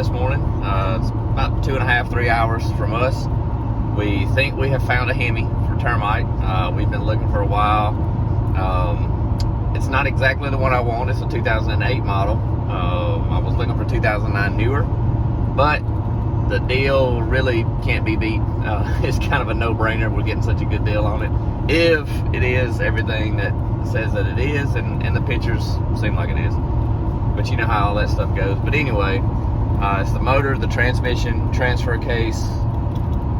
this morning. It's about 2.5, 3 hours from us. We think we have found a HEMI for termite. We've been looking for a while. It's not exactly the one I want. It's a 2008 model. I was looking for 2009 newer, but the deal really can't be beat. It's kind of a no-brainer. We're getting such a good deal on it. If it is everything that says that it is, and the pictures seem like it is. But you know how all that stuff goes. But anyway, it's the motor, the transmission, transfer case,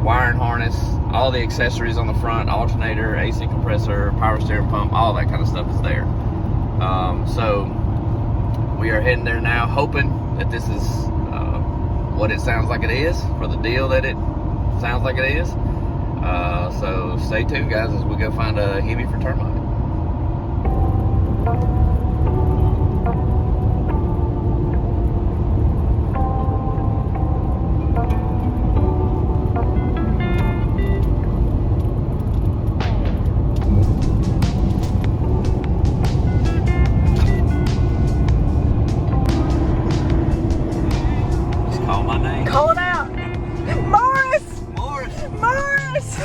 wiring harness, all the accessories on the front, alternator, AC compressor, power steering pump, all that kind of stuff is there. So we are heading there now, hoping that this is what it sounds like it is, for the deal that it sounds like it is. So stay tuned, guys, as we go find a HEMI for termite. Call it out. Morris! Morris!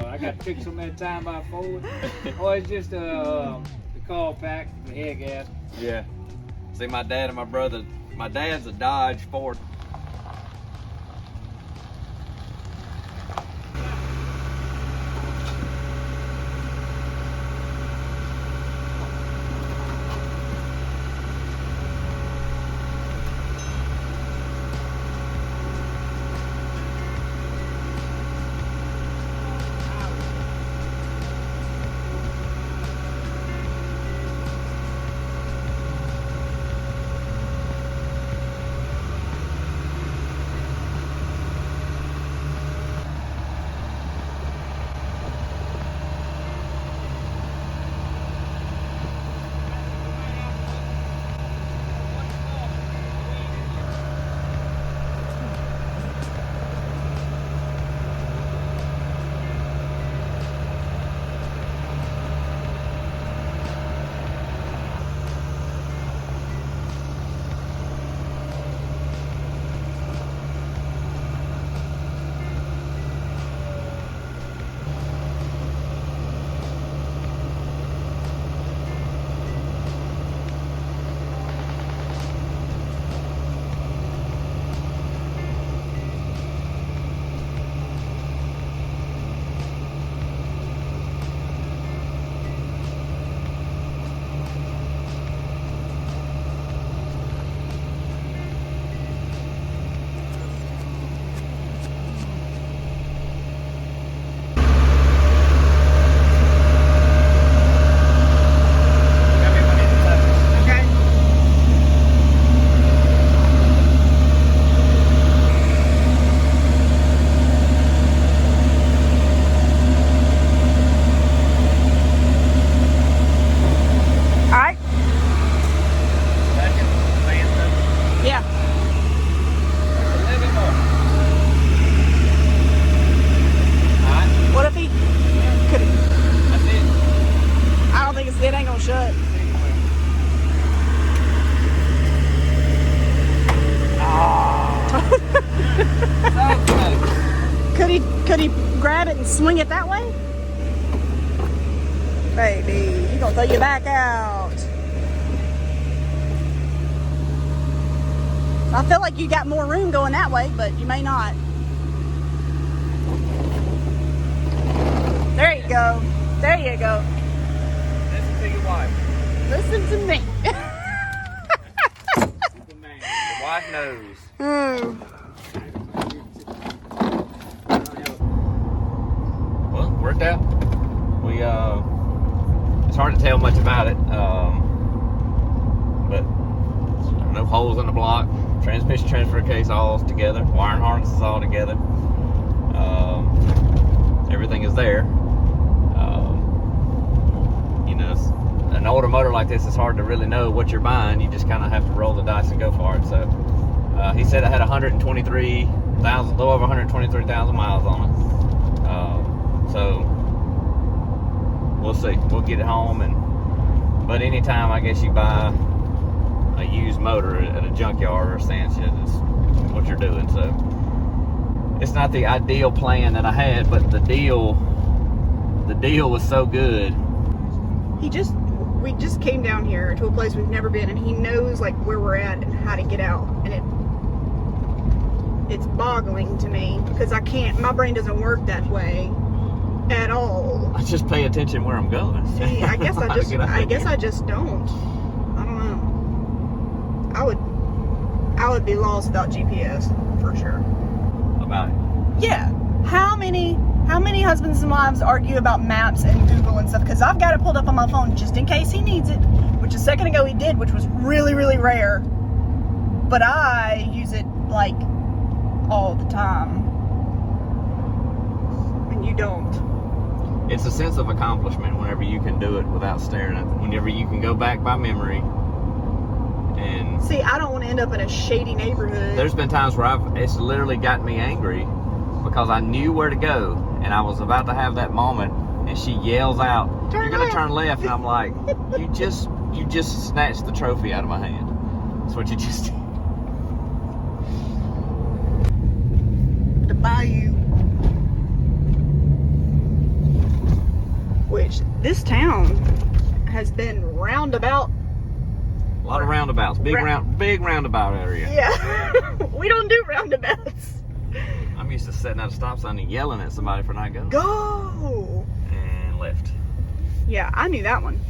I got to fix them that time by Ford. Oh, it's just the call pack, the head gas. Yeah. See, my dad and my brother, my dad's a Dodge Ford. It ain't gonna shut. Could he grab it and swing it that way? Baby, he gonna throw you back out. I feel like you got more room going that way, but you may not. There you go. There you go. Listen to your wife. Listen to me. The wife knows. Oh. Well, worked out. We it's hard to tell much about it, but no holes in the block. Transmission transfer case all together. Wiring harness is all together. Everything is there. You know, an older motor like this, it's hard to really know what you're buying. You just kind of have to roll the dice and go for it. So he said I had 123,000, a little over 123,000 miles on it. So we'll see. We'll get it home, but anytime I guess you buy a a used motor at a junkyard or a sand shed is what you're doing. So it's not the ideal plan that I had, but the deal was so good. We just came down here to a place we've never been, and he knows like where we're at and how to get out, and it's boggling to me because my brain doesn't work that way at all. I just pay attention where I'm going. See, I guess I just don't. I don't know. I would be lost without GPS for sure. About it. Yeah. How many husbands and wives argue about maps and Google and stuff? Because I've got it pulled up on my phone just in case he needs it, which a second ago he did, which was really, really rare. But I use it like all the time. And you don't. It's a sense of accomplishment whenever you can do it without staring at it. Whenever you can go back by memory and... See, I don't want to end up in a shady neighborhood. There's been times where it's literally gotten me angry because I knew where to go and I was about to have that moment and she yells out, "You're going to turn left," and I'm like, you just snatched the trophy out of my hand. That's what you just did. The bayou. Which this town has been roundabout. A lot of roundabouts. Big roundabout area. Yeah. We don't do roundabouts. I'm used to sitting at a stop sign and yelling at somebody for not going. Go! And left. Yeah, I knew that one.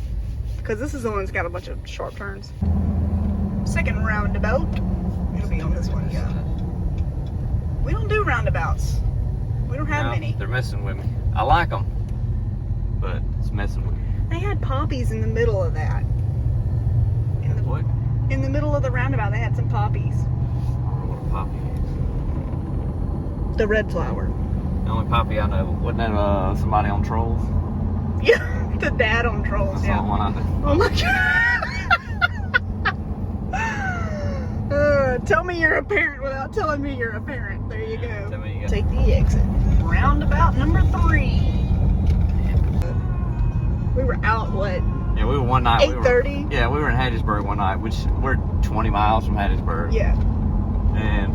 Because this is the one that's got a bunch of sharp turns. Second roundabout. It'll be on this one, yeah. We don't do roundabouts. We don't have many. They're messing with me. I like them, but it's messing with me. They had poppies in the middle of that. What? In the middle of the roundabout, they had some poppies. I don't know what a poppy is. The red flower. The only poppy I know, wasn't that somebody on Trolls? Yeah, the dad on Trolls, That's the only one I know. Oh my god. Tell me you're a parent without telling me you're a parent. There you go. Tell me you got... Take the exit. Roundabout number 3. We were out, what? Yeah, we were one night. 8:30? Yeah, we were in Hattiesburg one night, which we're 20 miles from Hattiesburg. Yeah. And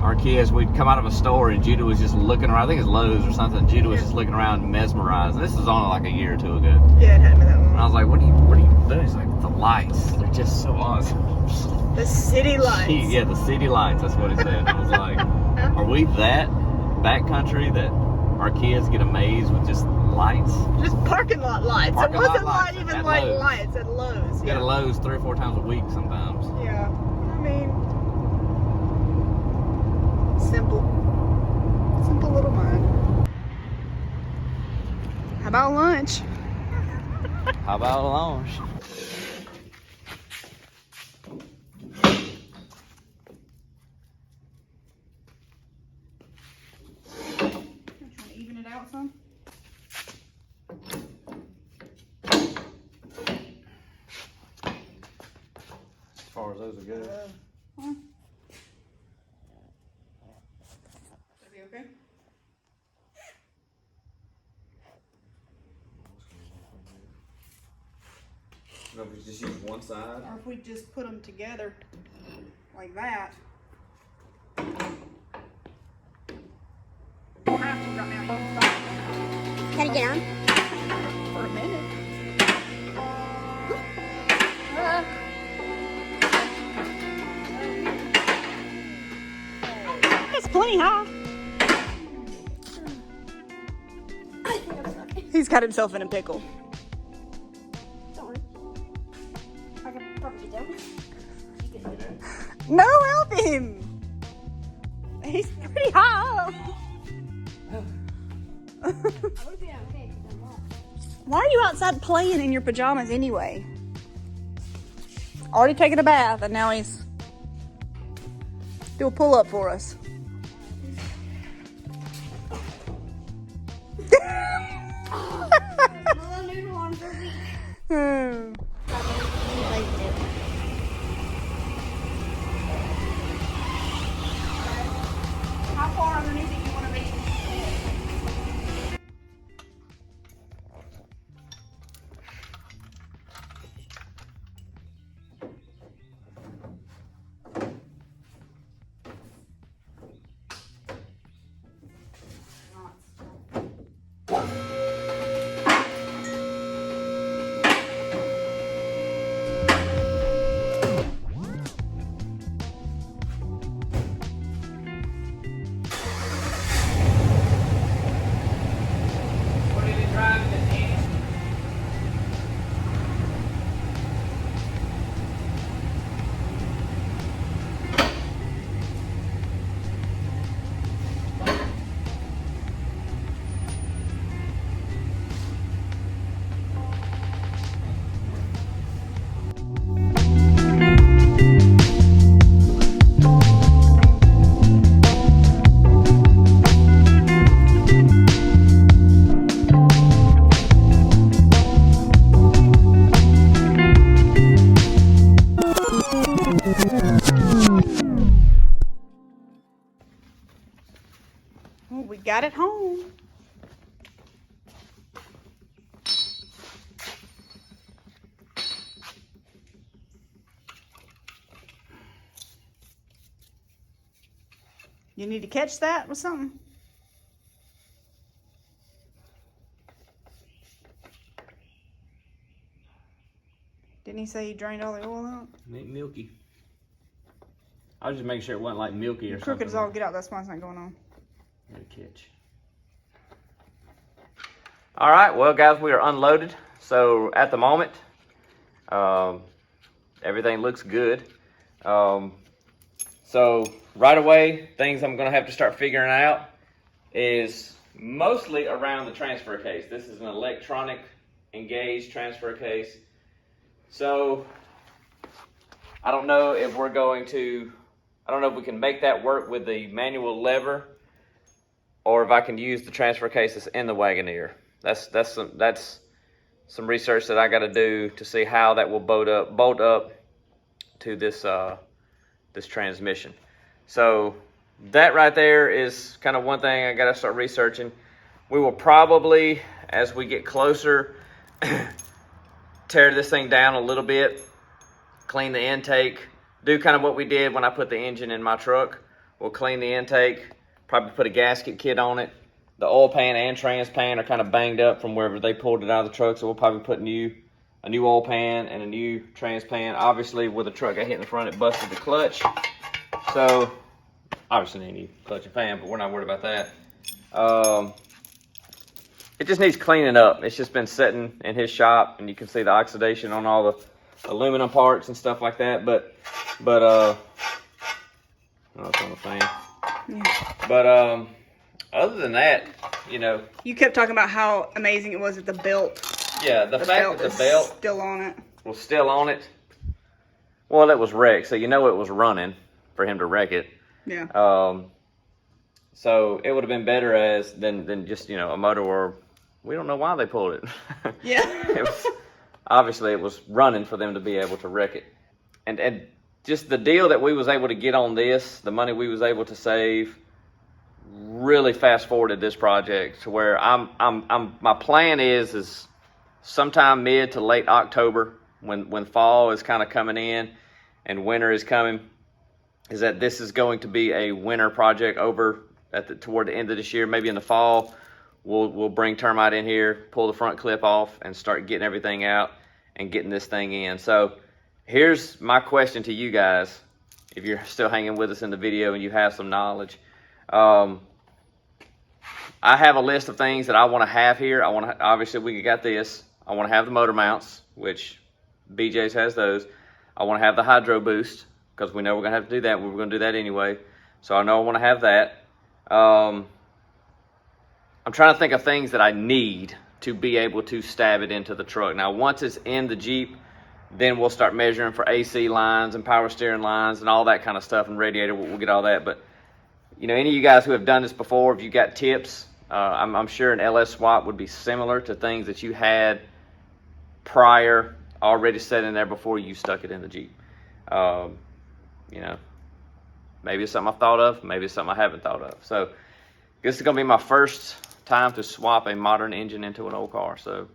our kids, we'd come out of a store and Judah was just looking around. I think it's Lowe's or something. Judah was just looking around mesmerized. And this was only like a year or two ago. Yeah, it hadn't been that long. And I was like, what are you doing? He's like, the lights. They're just so awesome. The city lights. Yeah, the city lights. That's what he said. I was like, are we that backcountry that our kids get amazed with just lights? Just parking lot lights. Parking It wasn't lot like lights even at like Lowe's. lights at Lowe's. Get a Lowe's 3 or 4 times a week sometimes. Yeah. I mean, simple little mind. How about lunch? How about lunch? Even it out some. As far as those are good. That'd be okay. No, we just use one side. Or if we just put them together like that. You don't have to right now. You can stop Gotta get on. for a minute. It's plenty high. He's got himself in a pickle. Don't worry. I can probably get down. You can do it. No, help him. He's pretty high up. I would be okay because I'm not. Why are you outside playing in your pajamas anyway? Already taken a bath and now he's do a pull up for us. Little noodle on for a week. Hmm. How far underneath do you want to be? We got it home. You need to catch that with something? Didn't he say he drained all the oil out? Milky. I was just making sure it wasn't like milky or something. Crooked as all get out. That's why it's not going on. Good catch. All right, well, guys, we are unloaded. So at the moment, everything looks good. So right away, things I'm going to have to start figuring out is mostly around the transfer case. This is an electronic engaged transfer case. So I don't know if we're going to, I don't know if we can make that work with the manual lever or if I can use the transfer case that's in the Wagoneer. That's some research that I got to do to see how that will bolt up to this this transmission. So that right there is kind of one thing I got to start researching. We will probably, as we get closer, tear this thing down a little bit, clean the intake, do kind of what we did when I put the engine in my truck. We'll clean the intake, probably put a gasket kit on it. The oil pan and trans pan are kind of banged up from wherever they pulled it out of the truck, so we'll probably put a new oil pan and a new trans pan. Obviously, where the truck got hit in the front, it busted the clutch. So, obviously, they need clutch and fan, but we're not worried about that. It just needs cleaning up. It's just been sitting in his shop, and you can see the oxidation on all the aluminum parts and stuff like that. But oh, it's on the fan. Yeah. But other than that, you know. You kept talking about how amazing it was that the belt. Yeah, the fact that the belt still on it. was still on it. Well, it was wrecked, so you know it was running for him to wreck it. Yeah. So it would have been better than just, you know, a motor where we don't know why they pulled it. Yeah. Obviously it was running for them to be able to wreck it. And just the deal that we was able to get on this, the money we was able to save, really fast forwarded this project to where my plan is sometime mid to late October, when fall is kind of coming in and winter is coming, is that this is going to be a winter project over toward the end of this year. Maybe in the fall, we'll bring termite in here, pull the front clip off, and start getting everything out and getting this thing in. So here's my question to you guys, if you're still hanging with us in the video and you have some knowledge. I have a list of things that I want to have here. Obviously we got this. I want to have the motor mounts, which BJ's has those. I want to have the hydro boost, because we know we're going to have to do that. We're going to do that anyway. So I know I want to have that. I'm trying to think of things that I need to be able to stab it into the truck. Now, once it's in the Jeep, then we'll start measuring for AC lines and power steering lines and all that kind of stuff, and radiator, we'll get all that. But, you know, any of you guys who have done this before, if you got tips, I'm sure an LS swap would be similar to things that you had prior, already set in there before you stuck it in the Jeep. You know, maybe it's something I've thought of, maybe it's something I haven't thought of. So this is going to be my first time to swap a modern engine into an old car. So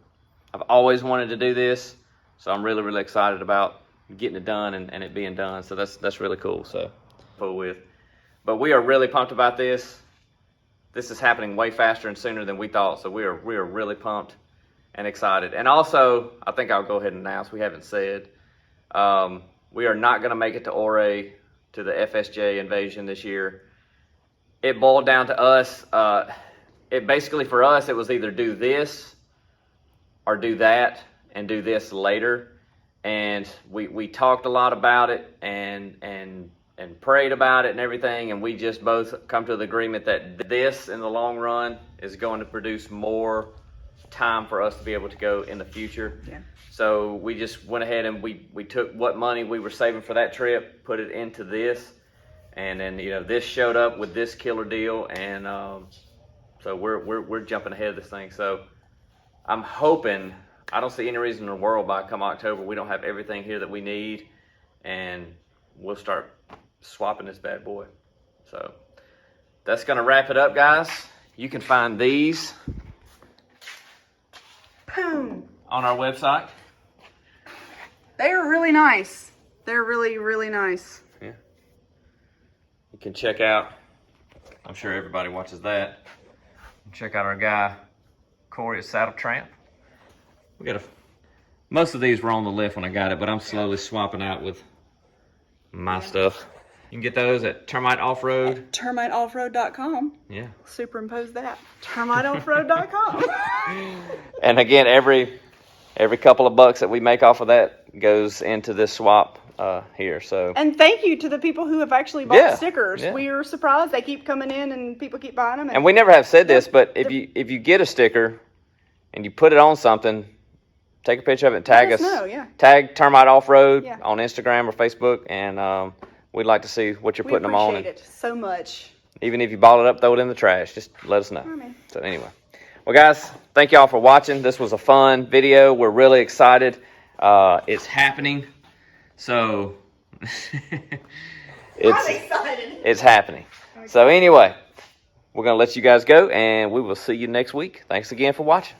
I've always wanted to do this, so I'm really, really excited about getting it done and it being done. So that's really cool. So but we are really pumped about this. This is happening way faster and sooner than we thought. So we are really pumped and excited. And also, I think I'll go ahead and announce, we haven't said, we are not going to make it to Ouray, to the FSJ invasion this year. It boiled down to us. It basically, for us, it was either do this or do that and do this later. And we talked a lot about it and prayed about it and everything. And we just both come to the agreement that this, in the long run, is going to produce more time for us to be able to go in the future. Yeah. So we just went ahead and we took what money we were saving for that trip, put it into this, and then, you know, this showed up with this killer deal, and so we're jumping ahead of this thing. So I'm hoping, I don't see any reason in the world by come October we don't have everything here that we need, and we'll start swapping this bad boy. So that's gonna wrap it up, guys. You can find these Boom. on our website. They're really nice. They're really, really nice. Yeah. You can check out, I'm sure everybody watches that. Check out our guy, Corey at Saddle Tramp. We got most of these were on the lift when I got it, but I'm slowly swapping out with my stuff. You can get those at Termite Off-Road. Termiteoffroad.com. Yeah. Superimpose that. Termiteoffroad.com. And again, every couple of bucks that we make off of that goes into this swap here. So. And thank you to the people who have actually bought Yeah, stickers. yeah. We are surprised they keep coming in and people keep buying them. And we never have said this, but if you get a sticker and you put it on something, take a picture of it and tag Let us. us know, yeah. Tag Termite Off-Road Yeah. on Instagram or Facebook, and we'd like to see what you're We putting them on. appreciate it so much. Even if you ball it up, throw it in the trash. Just let us know. I mean. So anyway. Well, guys, thank y'all for watching. This was a fun video. We're really excited. It's happening. So it's happening. So anyway, we're going to let you guys go, and we will see you next week. Thanks again for watching.